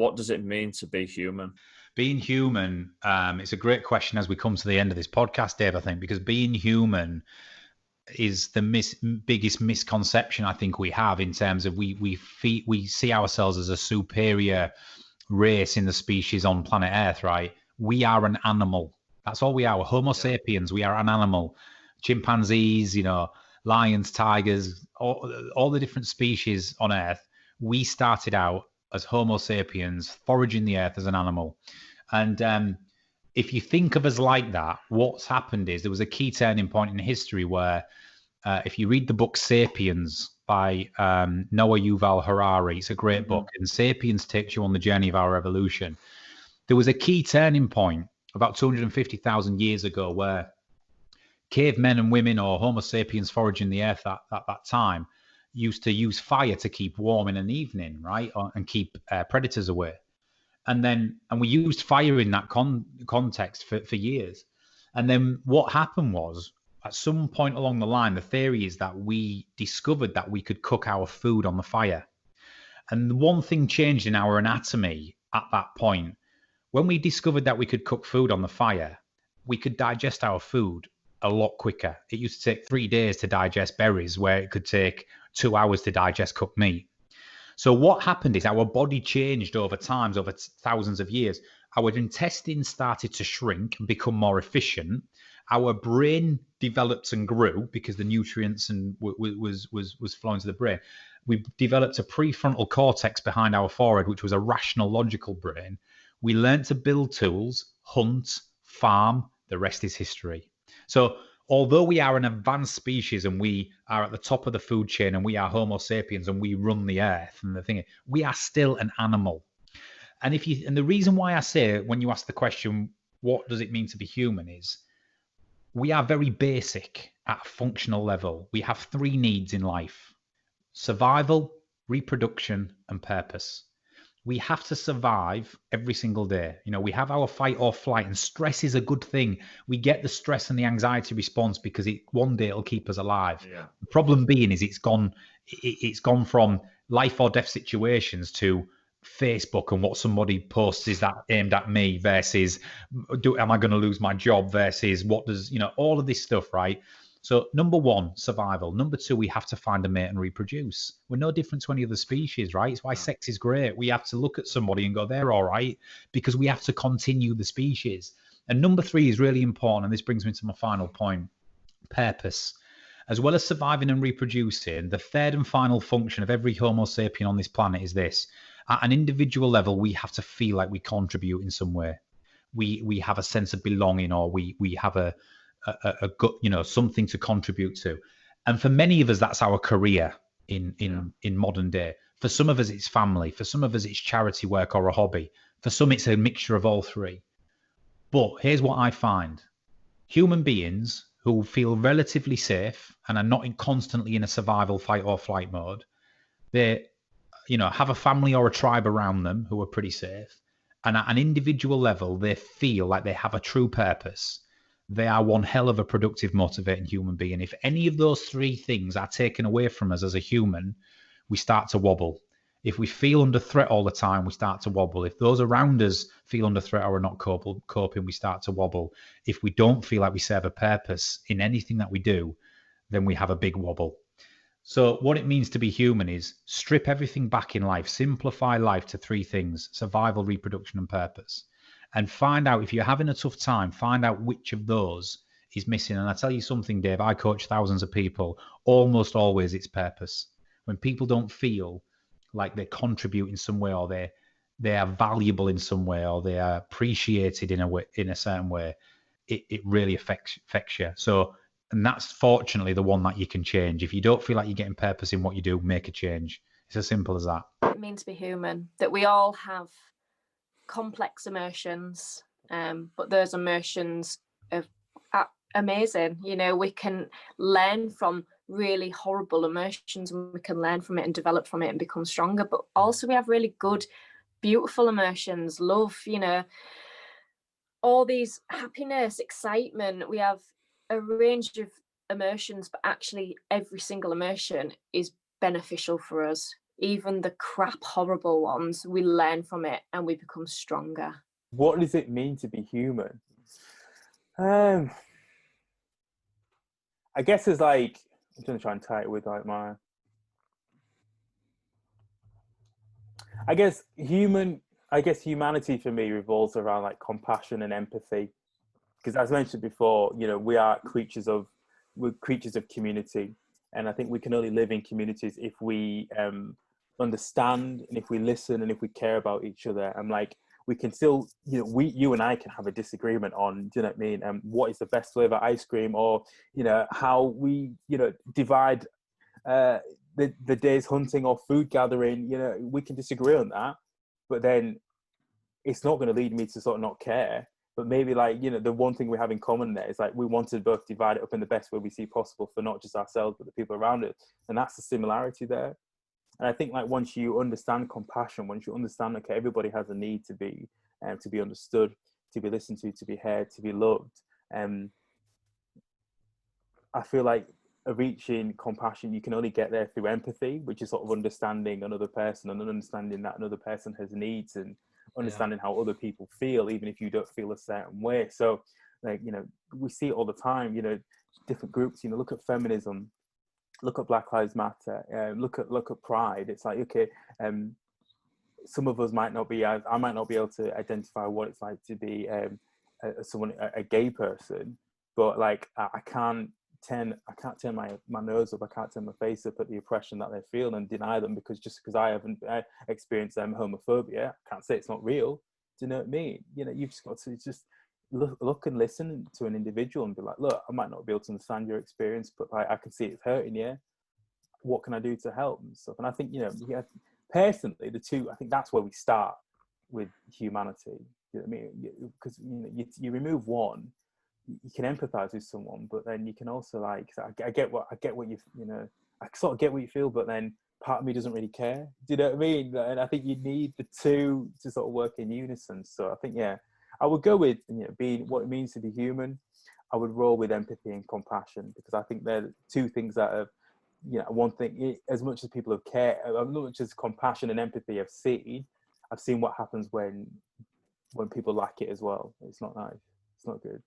What does it mean to be human? Being human, it's a great question as we come to the end of this podcast, Dave, I think, because being human is the biggest misconception I think we have, in terms of we see ourselves as a superior race in the species on planet Earth, right? We are an animal. That's all we are. We're Homo sapiens. We are an animal. Chimpanzees, lions, tigers, all the different species on Earth. We started out as Homo sapiens, foraging the earth as an animal. And if you think of us like that, what's happened is there was a key turning point in history where, if you read the book Sapiens by Noah Yuval Harari, it's a great book, and Sapiens takes you on the journey of our evolution. There was a key turning point about 250,000 years ago where cavemen and women, or Homo sapiens foraging the earth at that time, used to use fire to keep warm in an evening, right? And keep predators away. And we used fire in that context for years. And then what happened was, at some point along the line, the theory is that we discovered that we could cook our food on the fire. And one thing changed in our anatomy at that point. When we discovered that we could cook food on the fire, we could digest our food a lot quicker. It used to take 3 days to digest berries, where it could take 2 hours to digest cooked meat. So what happened is our body changed over time, over thousands of years. Our intestines started to shrink and become more efficient. Our brain developed and grew because the nutrients and was flowing to the brain. We developed a prefrontal cortex behind our forehead, which was a rational, logical brain. We learned to build tools, hunt, farm. The rest is history. So although we are an advanced species and we are at the top of the food chain and we are Homo sapiens and we run the earth, and the thing is, we are still an animal. And the reason why I say, when you ask the question, what does it mean to be human, is we are very basic at a functional level. We have 3 needs in life: survival, reproduction, and purpose. We have to survive every single day. We have our fight or flight, and stress is a good thing. We get the stress and the anxiety response because one day it'll keep us alive. Yeah. The problem being is it's gone from life or death situations to Facebook and what somebody posts is that aimed at me, versus am I going to lose my job, versus what does, all of this stuff, right? So number 1, survival. Number 2, we have to find a mate and reproduce. We're no different to any other species, right? It's why sex is great. We have to look at somebody and go, they're all right, because we have to continue the species. And number 3 is really important, and this brings me to my final point: purpose. As well as surviving and reproducing, the third and final function of every Homo sapien on this planet is this: at an individual level, we have to feel like we contribute in some way. We have a sense of belonging, or we have a good, something to contribute to. And for many of us, that's our career in modern day. For some of us, it's family. For some of us, it's charity work or a hobby. For some, it's a mixture of all 3. But here's what I find: human beings who feel relatively safe and are not constantly in a survival fight or flight mode, they have a family or a tribe around them who are pretty safe, and at an individual level, they feel like they have a true purpose. They are one hell of a productive, motivating human being. If any of those 3 things are taken away from us as a human, we start to wobble. If we feel under threat all the time, we start to wobble. If those around us feel under threat or are not coping, we start to wobble. If we don't feel like we serve a purpose in anything that we do, then we have a big wobble. So what it means to be human is strip everything back in life, simplify life to 3 things: survival, reproduction, and purpose. And find out, if you're having a tough time, find out which of those is missing. And I tell you something, Dave, I coach thousands of people. Almost always it's purpose. When people don't feel like they contribute in some way, or they are valuable in some way, or they are appreciated in a certain way, it really affects you. So, and that's fortunately the one that you can change. If you don't feel like you're getting purpose in what you do, make a change. It's as simple as that. It means to be human, that we all have complex emotions, but those emotions are amazing. We can learn from really horrible emotions, and we can learn from it and develop from it and become stronger. But also we have really good, beautiful emotions: love, all these, happiness, excitement. We have a range of emotions, but actually every single emotion is beneficial for us. even the crap, horrible ones, we learn from it and we become stronger. What does it mean to be human? I guess it's like, I'm gonna try and tie it with like I guess humanity for me revolves around like compassion and empathy, because as mentioned before, you know, we're creatures of community, and I think we can only live in communities if we understand and if we listen and if we care about each other. And like, we can still, you know, you and I can have a disagreement on, do you know what I mean? What is the best flavor ice cream, or, you know, how we, you know, divide the day's hunting or food gathering. You know, we can disagree on that, but then it's not going to lead me to sort of not care. But maybe, like, you know, the one thing we have in common there is like we want to both divide it up in the best way we see possible for not just ourselves but the people around us, and that's the similarity there. And I think, like, once you understand compassion, once you understand, okay, everybody has a need to be understood, to be listened to be heard, to be loved. I feel like reaching compassion, you can only get there through empathy, which is sort of understanding another person and understanding that another person has needs, and understanding how other people feel, even if you don't feel a certain way. So, like, you know, we see it all the time, you know, different groups, you know, look at feminism, look at Black Lives Matter, look at Pride. It's like, okay, some of us might not be, I might not be able to identify what it's like to be a gay person, but like I can't turn my nose up, I can't turn my face up at the oppression that they feel and deny them because I haven't experienced homophobia. I can't say it's not real. Do you know what I mean? You know, you've just got to just look and listen to an individual and be like, look, I might not be able to understand your experience, but like, I can see it's hurting you. What can I do to help and stuff? And I think, you know, personally, the two, I think that's where we start with humanity. You know what I mean? Because you remove one, you can empathize with someone, but then you can also, like, I get what you know, I sort of get what you feel, but then part of me doesn't really care. Do you know what I mean? And I think you need the two to sort of work in unison. So I think, yeah, I would go with, you know, being what it means to be human. I would roll with empathy and compassion, because I think they're two things that have, you know, one thing, as much as people have cared, as much as compassion and empathy I've seen what happens when people lack it as well. It's not nice. It's not good.